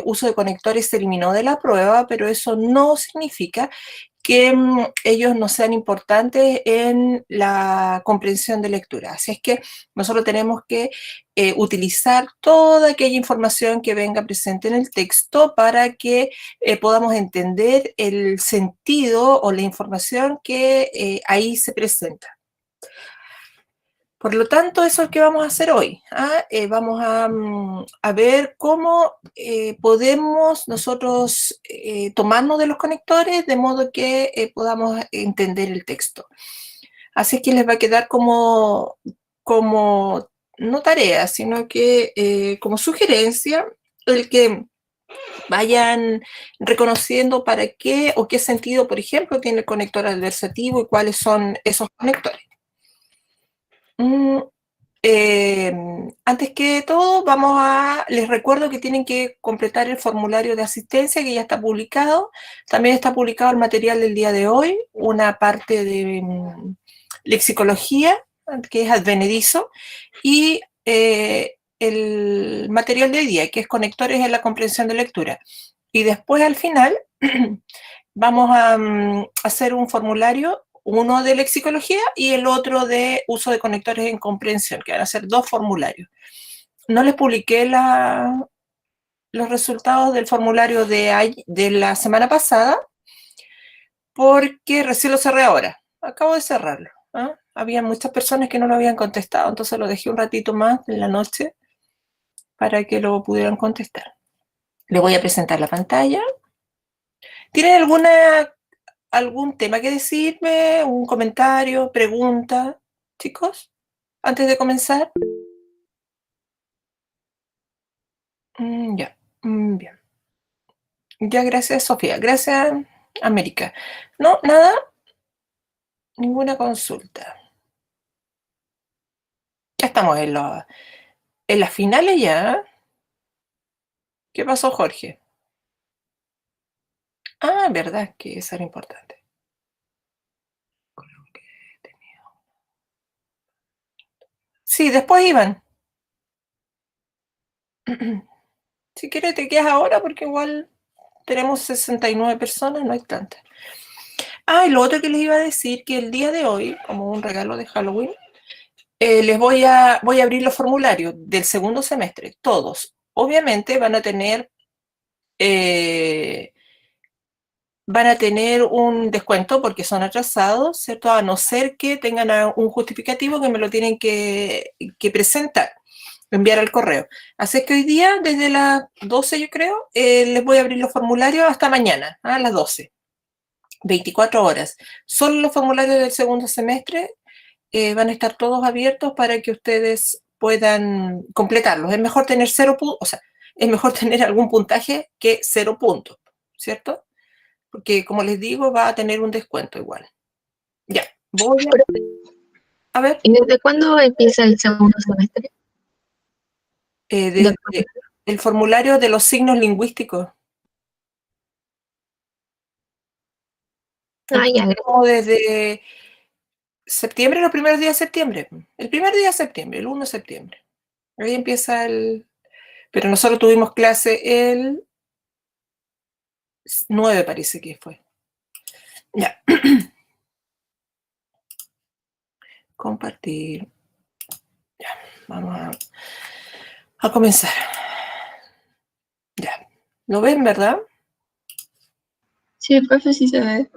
uso de conectores se eliminó de la prueba, pero eso no significa que ellos no sean importantes en la comprensión de lectura. Así es que nosotros tenemos que utilizar toda aquella información que venga presente en el texto para que podamos entender el sentido o la información que ahí se presenta. Por lo tanto, eso es lo que vamos a hacer hoy. Vamos a ver cómo podemos nosotros tomarnos de los conectores de modo que podamos entender el texto. Así es que les va a quedar como no tarea, sino que como sugerencia, el que vayan reconociendo para qué o qué sentido, por ejemplo, tiene el conector adversativo y cuáles son esos conectores. Antes que todo, les recuerdo que tienen que completar el formulario de asistencia que ya está publicado. También está publicado el material del día de hoy, una parte de lexicología, que es advenedizo, y el material de hoy día, que es conectores en la comprensión de lectura. Y después, al final, vamos a hacer un formulario, uno de lexicología y el otro de uso de conectores en comprensión, que van a ser 2 formularios. No les publiqué los resultados del formulario de la semana pasada porque recién lo cerré ahora. Acabo de cerrarlo. Había muchas personas que no lo habían contestado, entonces lo dejé un ratito más en la noche para que lo pudieran contestar. Les voy a presentar la pantalla. ¿Tienen algún tema que decirme? ¿Un comentario? ¿Pregunta? Chicos, antes de comenzar. Ya, bien. Ya, gracias, Sofía. Gracias, América. No, nada, ninguna consulta. Ya estamos en las finales ya. ¿Qué pasó, Jorge? Verdad que eso era importante. Sí, después iban. Si quieres te quedas ahora porque igual tenemos 69 personas, no hay tantas. Y lo otro que les iba a decir, que el día de hoy, como un regalo de Halloween, les voy a abrir los formularios del segundo semestre, todos. Obviamente van a tener un descuento porque son atrasados, ¿cierto? A no ser que tengan un justificativo que me lo tienen que presentar, enviar al correo. Así que hoy día, desde las 12 yo creo, les voy a abrir los formularios hasta mañana, a las 12. 24 horas. Solo los formularios del segundo semestre van a estar todos abiertos para que ustedes puedan completarlos. Es mejor tener 0 puntos, o sea, es mejor tener algún puntaje que 0 puntos, ¿cierto? Porque, como les digo, va a tener un descuento igual. Ya, voy a ver. ¿Y desde cuándo empieza el segundo semestre? El formulario de los signos lingüísticos. Ya. Como desde septiembre, los primeros días de septiembre. El primer día de septiembre, el 1 de septiembre. Ahí empieza Pero nosotros tuvimos clase el 9, parece que fue. Ya. Compartir. Ya, vamos a comenzar. Ya. ¿Lo ven, verdad? Sí, profe, sí se ve.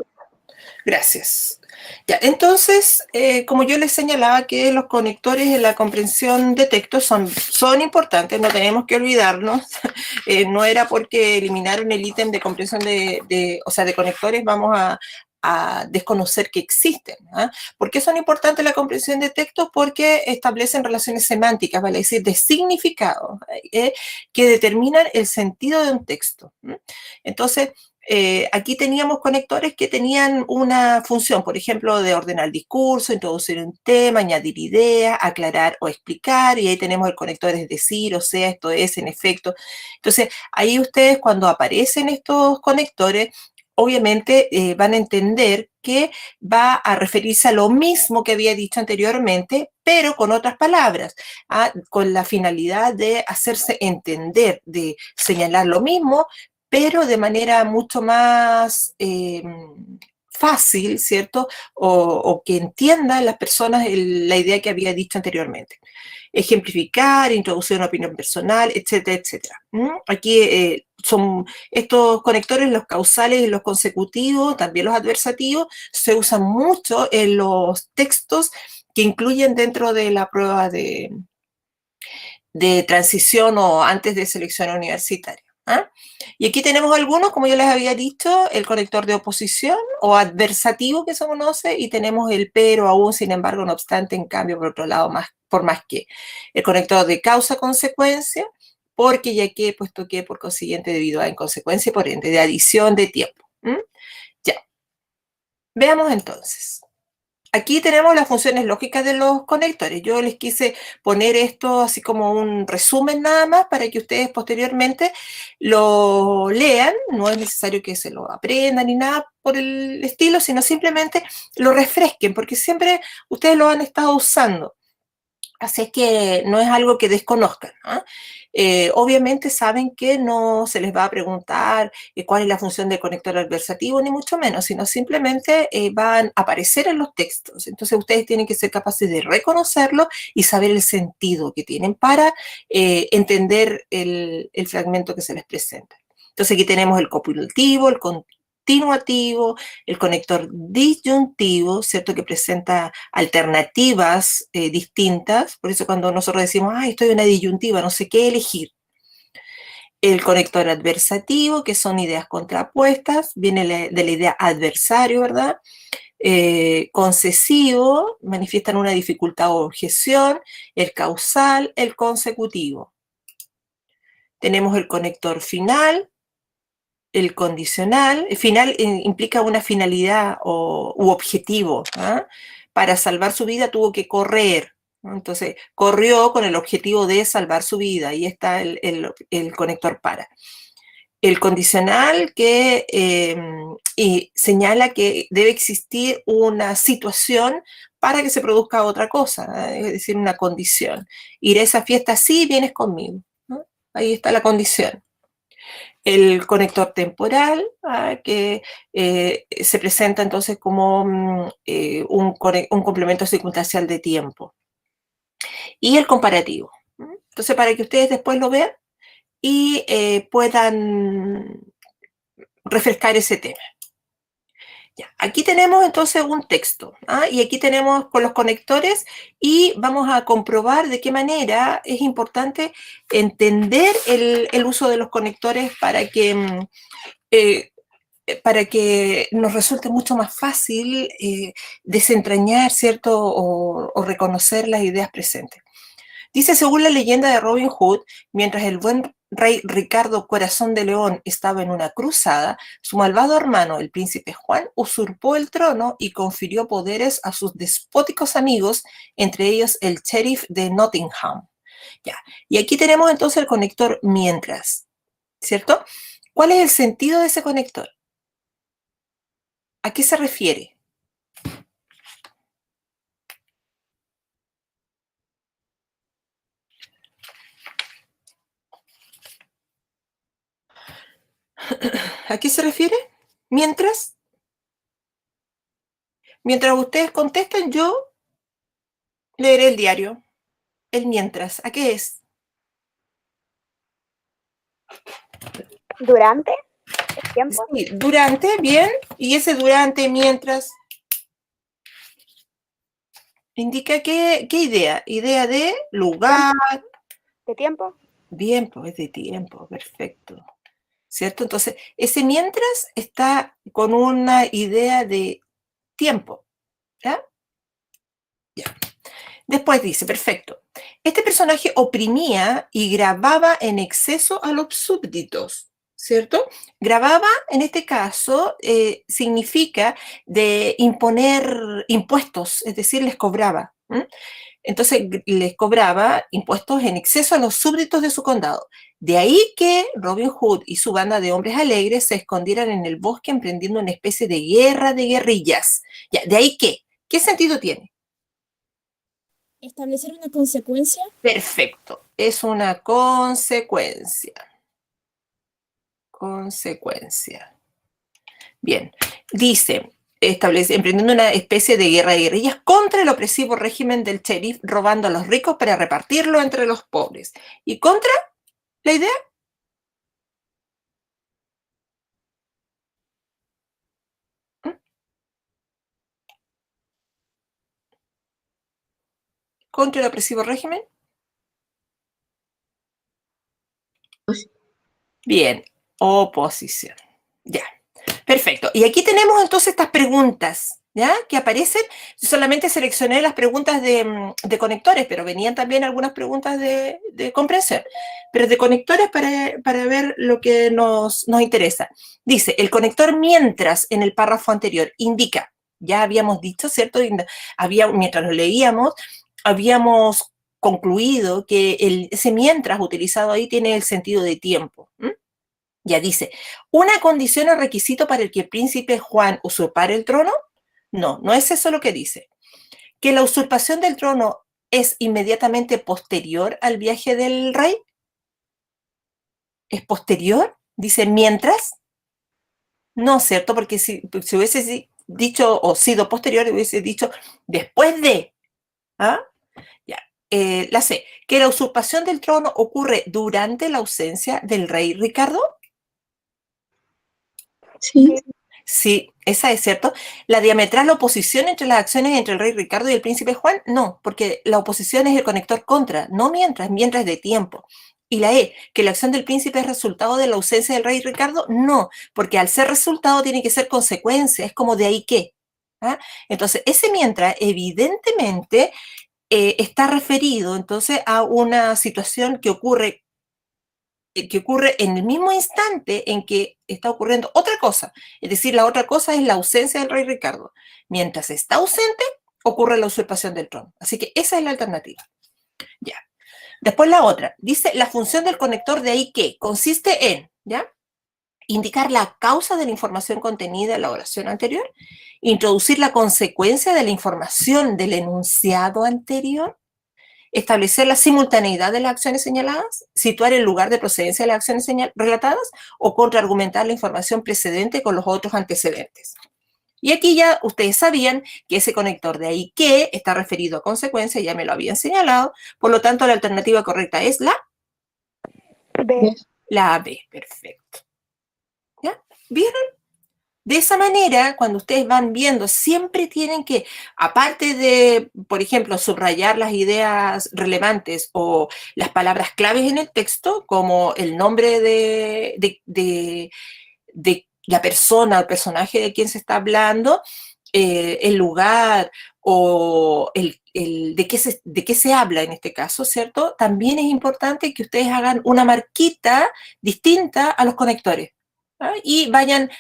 Gracias. Ya, entonces, como yo les señalaba que los conectores en la comprensión de texto son importantes, no tenemos que olvidarnos. No era porque eliminaron el ítem de comprensión de conectores, vamos a desconocer que existen. ¿Por qué son importantes la comprensión de textos? Porque establecen relaciones semánticas, vale decir, de significado, que determinan el sentido de un texto. Entonces, aquí teníamos conectores que tenían una función, por ejemplo, de ordenar el discurso, introducir un tema, añadir ideas, aclarar o explicar, y ahí tenemos el conector es decir, o sea, esto es, en efecto. Entonces, ahí ustedes cuando aparecen estos conectores, obviamente van a entender que va a referirse a lo mismo que había dicho anteriormente, pero con otras palabras, con la finalidad de hacerse entender, de señalar lo mismo, pero de manera mucho más fácil, ¿cierto? O que entiendan las personas la idea que había dicho anteriormente. Ejemplificar, introducir una opinión personal, etcétera, etcétera. Aquí son estos conectores, los causales y los consecutivos, también los adversativos, se usan mucho en los textos que incluyen dentro de la prueba de transición o antes de selección universitaria. Y aquí tenemos algunos, como yo les había dicho, el conector de oposición o adversativo que se conoce, y tenemos el pero, aún, sin embargo, no obstante, en cambio, por otro lado, por más que. El conector de causa-consecuencia, porque, ya que, puesto que, por consiguiente, debido a, en consecuencia, por ende, de adición de tiempo. Ya. Veamos entonces. Aquí tenemos las funciones lógicas de los conectores. Yo les quise poner esto así como un resumen nada más para que ustedes posteriormente lo lean. No es necesario que se lo aprendan ni nada por el estilo, sino simplemente lo refresquen, porque siempre ustedes lo han estado usando. Así es que no es algo que desconozcan, ¿no? Obviamente saben que no se les va a preguntar cuál es la función del conector adversativo, ni mucho menos, sino simplemente van a aparecer en los textos. Entonces ustedes tienen que ser capaces de reconocerlo y saber el sentido que tienen para entender el fragmento que se les presenta. Entonces aquí tenemos el copulativo, el continuativo, el conector disyuntivo, ¿cierto? Que presenta alternativas distintas. Por eso cuando nosotros decimos, ay, estoy en una disyuntiva, no sé qué elegir. El conector adversativo, que son ideas contrapuestas, viene de la idea adversario, ¿verdad? Concesivo, manifiestan una dificultad o objeción. El causal, el consecutivo. Tenemos el conector final, el condicional. El final implica una finalidad u objetivo. Para salvar su vida tuvo que correr, ¿no? Entonces, corrió con el objetivo de salvar su vida. Ahí está el conector para. El condicional que señala que debe existir una situación para que se produzca otra cosa, es decir, una condición. Ir a esa fiesta sí, vienes conmigo, ¿no? Ahí está la condición. El conector temporal, que se presenta entonces como un complemento circunstancial de tiempo. Y el comparativo. Entonces, para que ustedes después lo vean y puedan refrescar ese tema. Ya, aquí tenemos entonces un texto, y aquí tenemos con los conectores, y vamos a comprobar de qué manera es importante entender el uso de los conectores para que nos resulte mucho más fácil desentrañar, ¿cierto? O reconocer las ideas presentes. Dice, según la leyenda de Robin Hood, mientras el buen rey Ricardo Corazón de León estaba en una cruzada, su malvado hermano, el príncipe Juan, usurpó el trono y confirió poderes a sus despóticos amigos, entre ellos el sheriff de Nottingham. Ya. Y aquí tenemos entonces el conector mientras, ¿cierto? ¿Cuál es el sentido de ese conector? ¿A qué se refiere? ¿A qué se refiere? Mientras ustedes contestan, yo leeré el diario. El mientras, ¿a qué es? ¿Durante el tiempo? Sí, durante, bien. Y ese durante, mientras, indica qué idea. Idea de lugar. ¿De tiempo? Bien, pues es de tiempo, perfecto. ¿Cierto? Entonces, ese mientras está con una idea de tiempo. ¿Ya? Ya. Después dice, perfecto. Este personaje oprimía y grababa en exceso a los súbditos, ¿cierto? Grababa, en este caso, significa de imponer impuestos, es decir, les cobraba. Entonces les cobraba impuestos en exceso a los súbditos de su condado. De ahí que Robin Hood y su banda de hombres alegres se escondieran en el bosque emprendiendo una especie de guerra de guerrillas. Ya, de ahí que, ¿qué sentido tiene? Establecer una consecuencia. Perfecto, es una consecuencia. Consecuencia. Bien, dice, emprendiendo una especie de guerra de guerrillas contra el opresivo régimen del sheriff, robando a los ricos para repartirlo entre los pobres. ¿Y contra la idea? ¿Contra el opresivo régimen? Bien, oposición. Ya, perfecto. Y aquí tenemos entonces estas preguntas, ¿ya? Que aparecen. Yo solamente seleccioné las preguntas de conectores, pero venían también algunas preguntas de comprensión. Pero de conectores para ver lo que nos interesa. Dice, el conector mientras en el párrafo anterior indica, ya habíamos dicho, ¿cierto? Mientras lo leíamos, habíamos concluido que ese mientras utilizado ahí tiene el sentido de tiempo. Ya dice, ¿una condición o requisito para el que el príncipe Juan usurpara el trono? No, no es eso lo que dice. ¿Que la usurpación del trono es inmediatamente posterior al viaje del rey? ¿Es posterior? Dice, ¿mientras? No, ¿cierto? Porque si hubiese dicho o sido posterior, hubiese dicho después de. ¿Ah? Ya. La C. ¿Que la usurpación del trono ocurre durante la ausencia del rey Ricardo? Sí. Sí, esa es cierto. La diametral oposición entre las acciones entre el rey Ricardo y el príncipe Juan, no, porque la oposición es el conector contra, no mientras de tiempo. Y la E, que la acción del príncipe es resultado de la ausencia del rey Ricardo, no, porque al ser resultado tiene que ser consecuencia, es como de ahí que. ¿Ah? Entonces, ese mientras evidentemente está referido entonces a una situación que ocurre en el mismo instante en que está ocurriendo otra cosa. Es decir, la otra cosa es la ausencia del rey Ricardo. Mientras está ausente, ocurre la usurpación del trono. Así que esa es la alternativa. Ya. Después la otra. Dice, la función del conector de ahí que consiste en, ¿ya? Indicar la causa de la información contenida en la oración anterior, introducir la consecuencia de la información del enunciado anterior, establecer la simultaneidad de las acciones señaladas, situar el lugar de procedencia de las acciones relatadas o contraargumentar la información precedente con los otros antecedentes. Y aquí ya ustedes sabían que ese conector de ahí que está referido a consecuencia, ya me lo habían señalado, por lo tanto la alternativa correcta es la B. La B, perfecto. ¿Ya? ¿Vieron? De esa manera, cuando ustedes van viendo, siempre tienen que, aparte de, por ejemplo, subrayar las ideas relevantes o las palabras claves en el texto, como el nombre de la persona o el personaje de quien se está hablando, el lugar o de qué se habla en este caso, ¿cierto? También es importante que ustedes hagan una marquita distinta a los conectores. ¿Ah? Y vayan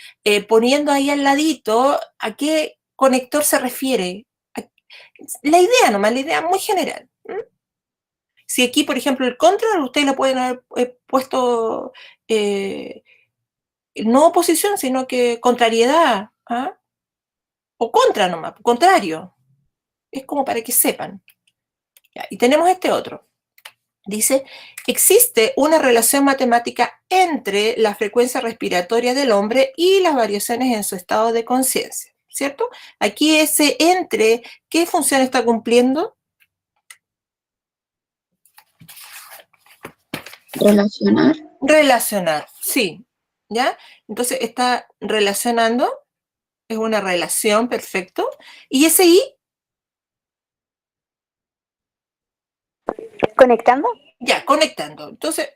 poniendo ahí al ladito a qué conector se refiere. La idea nomás, la idea muy general. Si aquí, por ejemplo, el contra, ustedes lo pueden haber puesto no oposición, sino que contrariedad. ¿Ah? O contra nomás, contrario. Es como para que sepan. Ya, y tenemos este otro. Dice, existe una relación matemática entre la frecuencia respiratoria del hombre y las variaciones en su estado de conciencia, ¿cierto? Aquí ese entre, ¿qué función está cumpliendo? Relacionar. Relacionar, sí, ¿ya? Entonces está relacionando, es una relación, perfecto. ¿Y ese I? ¿Conectando? Ya, conectando. Entonces,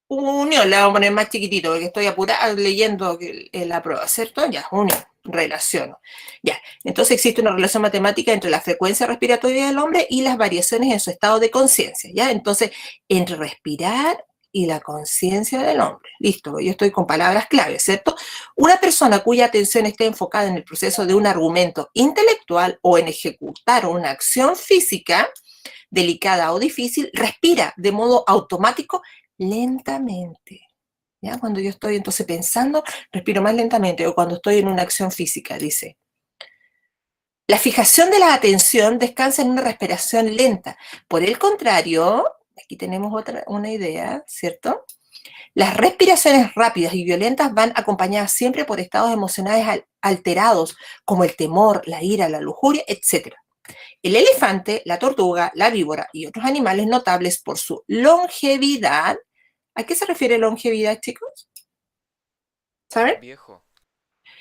unión, le vamos a poner más chiquitito porque estoy apurada leyendo la prueba, ¿cierto? Ya, unión, relaciono. Ya, entonces existe una relación matemática entre la frecuencia respiratoria del hombre y las variaciones en su estado de conciencia, ¿ya? Entonces, entre respirar y la conciencia del hombre. Listo, yo estoy con palabras claves, ¿cierto? Una persona cuya atención esté enfocada en el proceso de un argumento intelectual o en ejecutar una acción física delicada o difícil, respira de modo automático lentamente. ¿Ya? Cuando yo estoy entonces pensando, respiro más lentamente, o cuando estoy en una acción física, dice. La fijación de la atención descansa en una respiración lenta. Por el contrario, aquí tenemos una idea, ¿cierto? Las respiraciones rápidas y violentas van acompañadas siempre por estados emocionales alterados, como el temor, la ira, la lujuria, etc. El elefante, la tortuga, la víbora y otros animales notables por su longevidad. ¿A qué se refiere longevidad, chicos? ¿Saben? Viejo.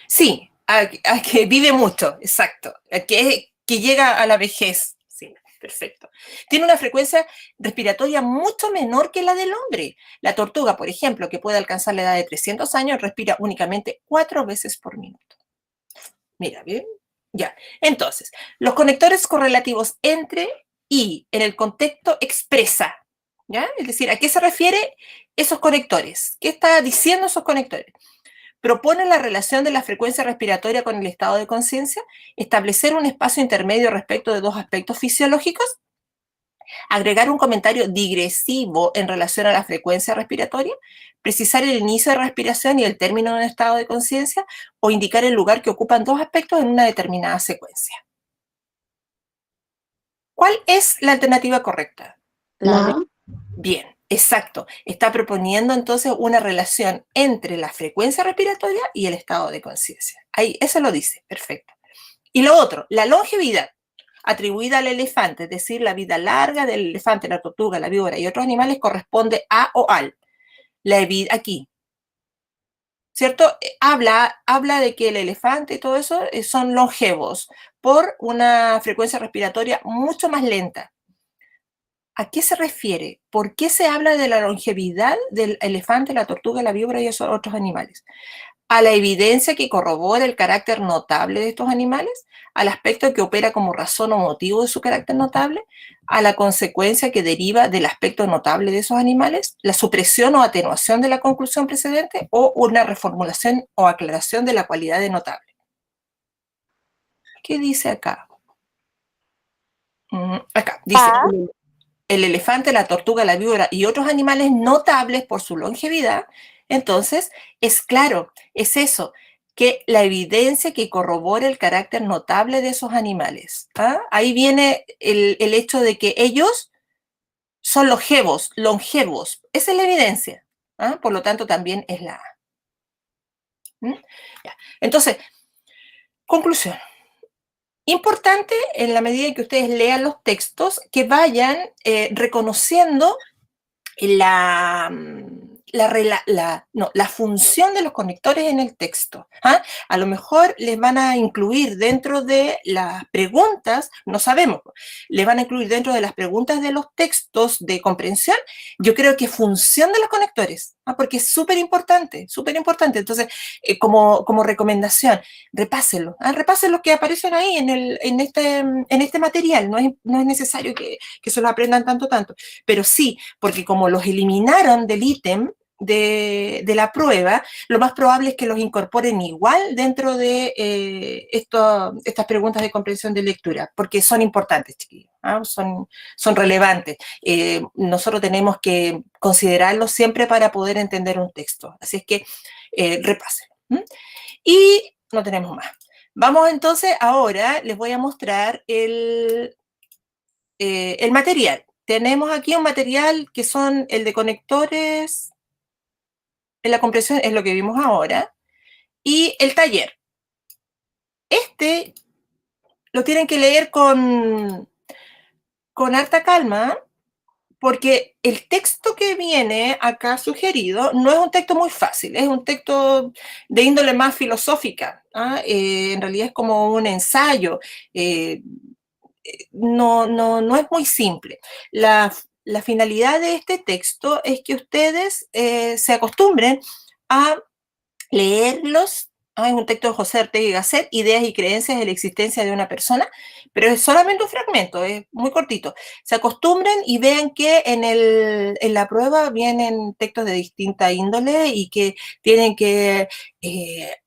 Sí, a que vive mucho, exacto. A que llega a la vejez. Sí, perfecto. Tiene una frecuencia respiratoria mucho menor que la del hombre. La tortuga, por ejemplo, que puede alcanzar la edad de 300 años, respira únicamente 4 veces por minuto. Mira, ¿bien? Ya. Entonces, los conectores correlativos entre y en el contexto expresa, ¿ya? Es decir, ¿a qué se refiere esos conectores? ¿Qué está diciendo esos conectores? Propone la relación de la frecuencia respiratoria con el estado de conciencia, establecer un espacio intermedio respecto de dos aspectos fisiológicos, agregar un comentario digresivo en relación a la frecuencia respiratoria, precisar el inicio de respiración y el término de un estado de conciencia, o indicar el lugar que ocupan dos aspectos en una determinada secuencia. ¿Cuál es la alternativa correcta? La Bien, exacto. Está proponiendo entonces una relación entre la frecuencia respiratoria y el estado de conciencia. Ahí, eso lo dice, perfecto. Y lo otro, la longevidad atribuida al elefante, es decir, la vida larga del elefante, la tortuga, la víbora y otros animales corresponde a o al. Aquí, ¿cierto? Habla de que el elefante y todo eso son longevos por una frecuencia respiratoria mucho más lenta. ¿A qué se refiere? ¿Por qué se habla de la longevidad del elefante, la tortuga, la víbora y esos otros animales? A la evidencia que corrobora el carácter notable de estos animales, al aspecto que opera como razón o motivo de su carácter notable, a la consecuencia que deriva del aspecto notable de esos animales, la supresión o atenuación de la conclusión precedente o una reformulación o aclaración de la cualidad de notable. ¿Qué dice acá? Acá dice, el elefante, la tortuga, la víbora y otros animales notables por su longevidad. Entonces, es claro, es eso, que la evidencia que corrobora el carácter notable de esos animales. ¿Ah? Ahí viene el hecho de que ellos son longevos. Esa es la evidencia. ¿Ah? Por lo tanto, también es la A. Ya. Entonces, conclusión. Importante, en la medida en que ustedes lean los textos, que vayan reconociendo la función de los conectores en el texto. ¿Ah? A lo mejor les van a incluir dentro de las preguntas, no sabemos, les van a incluir dentro de las preguntas de los textos de comprensión, yo creo que función de los conectores, ¿ah? Porque es súper importante, súper importante. Entonces, como recomendación, repásenlo, ¿ah? Repasen lo que aparecen ahí en este material, no es necesario que se lo aprendan tanto, pero sí, porque como los eliminaron del ítem de la prueba, lo más probable es que los incorporen igual dentro de estas preguntas de comprensión de lectura, porque son importantes, chiquillos, ¿ah? Son relevantes. Nosotros tenemos que considerarlos siempre para poder entender un texto. Así es que repásenlo. Y no tenemos más. Vamos entonces, ahora les voy a mostrar el material. Tenemos aquí un material que son el de conectores en la comprensión, es lo que vimos ahora, y el taller. Este lo tienen que leer con harta calma, porque el texto que viene acá sugerido no es un texto muy fácil, es un texto de índole más filosófica. ¿Ah? En realidad es como un ensayo. No es muy simple. La finalidad de este texto es que ustedes se acostumbren a leerlos Hay un texto de José Ortega y Gasset, Ideas y creencias de la existencia de una persona, pero es solamente un fragmento, es muy cortito. Se acostumbren y vean que en la prueba vienen textos de distinta índole y que tienen que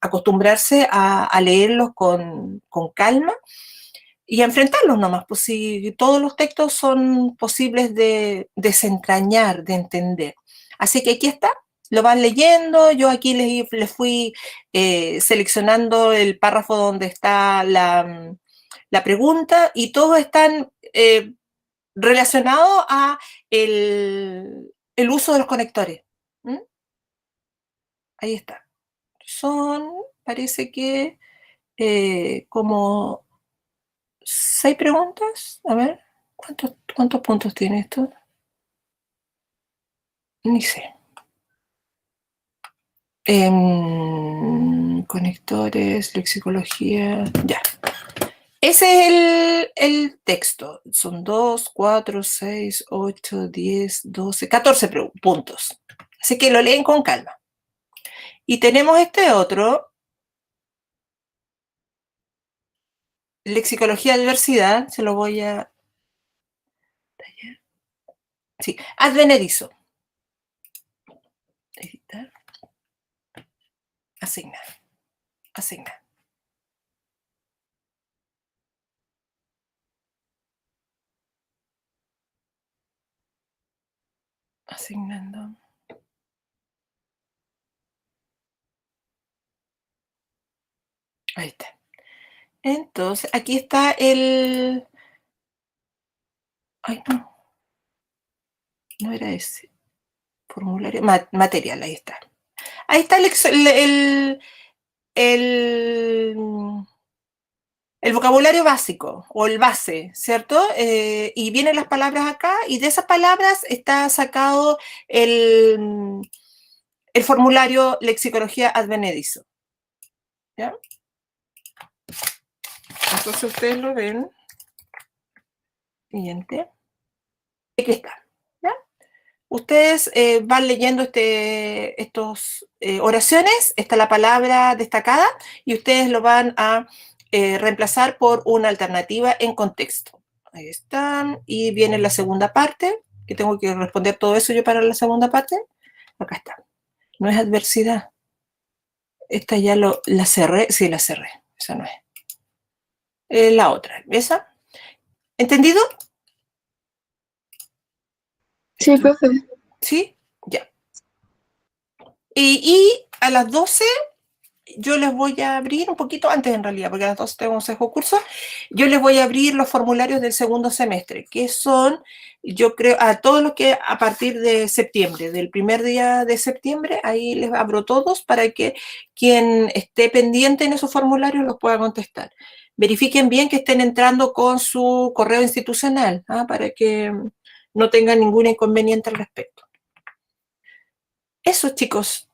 acostumbrarse a leerlos con calma y a enfrentarlos nomás, pues si todos los textos son posibles de desentrañar, de entender. Así que aquí está, lo van leyendo, yo aquí les fui seleccionando el párrafo donde está la pregunta y todos están relacionados a el uso de los conectores. ¿Mm? Ahí está. Son, parece que como 6 preguntas. A ver, ¿cuántos puntos tiene esto? Ni sé. Conectores, lexicología, ya. Ese es el texto. Son 2, 4, 6, 8, 10, 12, 14 puntos. Así que lo leen con calma. Y tenemos este otro, lexicología de diversidad, se lo voy a... Sí, advenedizo. Editar. Asignar. Asignar. Asignando. Ahí está. Entonces, aquí está el... Ay, no. No era ese. Formulario. Material, ahí está. Ahí está el vocabulario básico o el base, ¿cierto? Y vienen las palabras acá y de esas palabras está sacado el formulario lexicología advenedizo. ¿Ya? Entonces ustedes lo ven. Siguiente. Aquí está. ¿Ya? Ustedes van leyendo estas oraciones, está la palabra destacada y ustedes lo van a reemplazar por una alternativa en contexto. Ahí están. Y viene la segunda parte, que tengo que responder todo eso yo para la segunda parte. Acá está. No es adversidad. Esta ya la cerré. Sí, la cerré. Esa no es. La otra. ¿Esa? ¿Entendido? Sí, profe. ¿Sí? Ya. Y a las 12 yo les voy a abrir un poquito antes en realidad, porque a las 12 tengo un sesgo curso, yo les voy a abrir los formularios del segundo semestre, que son, yo creo, a todos los que a partir de septiembre, del primer día de septiembre, ahí les abro todos para que quien esté pendiente en esos formularios los pueda contestar. Verifiquen bien que estén entrando con su correo institucional, para que no tengan ningún inconveniente al respecto. Eso, chicos.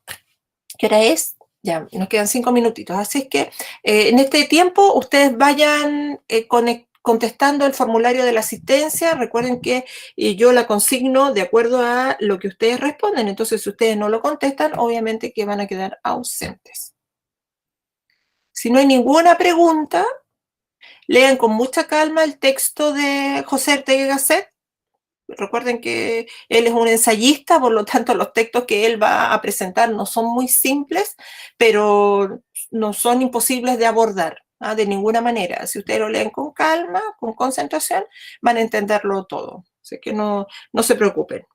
¿Qué hora es? Ya, nos quedan 5 minutitos. Así es que en este tiempo ustedes vayan contestando el formulario de la asistencia. Recuerden que yo la consigno de acuerdo a lo que ustedes responden. Entonces, si ustedes no lo contestan, obviamente que van a quedar ausentes. Si no hay ninguna pregunta, lean con mucha calma el texto de José Ortega y Gasset. Recuerden que él es un ensayista, por lo tanto los textos que él va a presentar no son muy simples, pero no son imposibles de abordar, de ninguna manera. Si ustedes lo leen con calma, con concentración, van a entenderlo todo. Así que no se preocupen.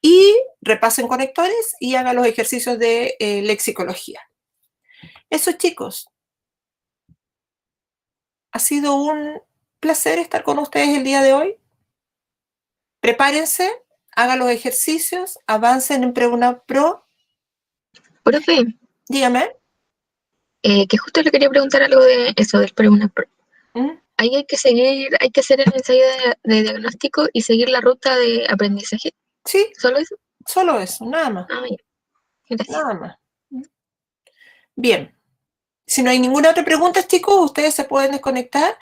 Y repasen conectores y hagan los ejercicios de lexicología. Eso, chicos. Ha sido un placer estar con ustedes el día de hoy. Prepárense, hagan los ejercicios, avancen en Preuna Pro. Profe, Dígame. que justo le quería preguntar algo de eso, del Preuna Pro. ¿Mm? Ahí hay que hacer el ensayo de diagnóstico y seguir la ruta de aprendizaje. Sí, ¿Solo eso? solo eso, nada más. Ah, bien. Gracias. Nada más. Bien. Si no hay ninguna otra pregunta, chicos, ustedes se pueden desconectar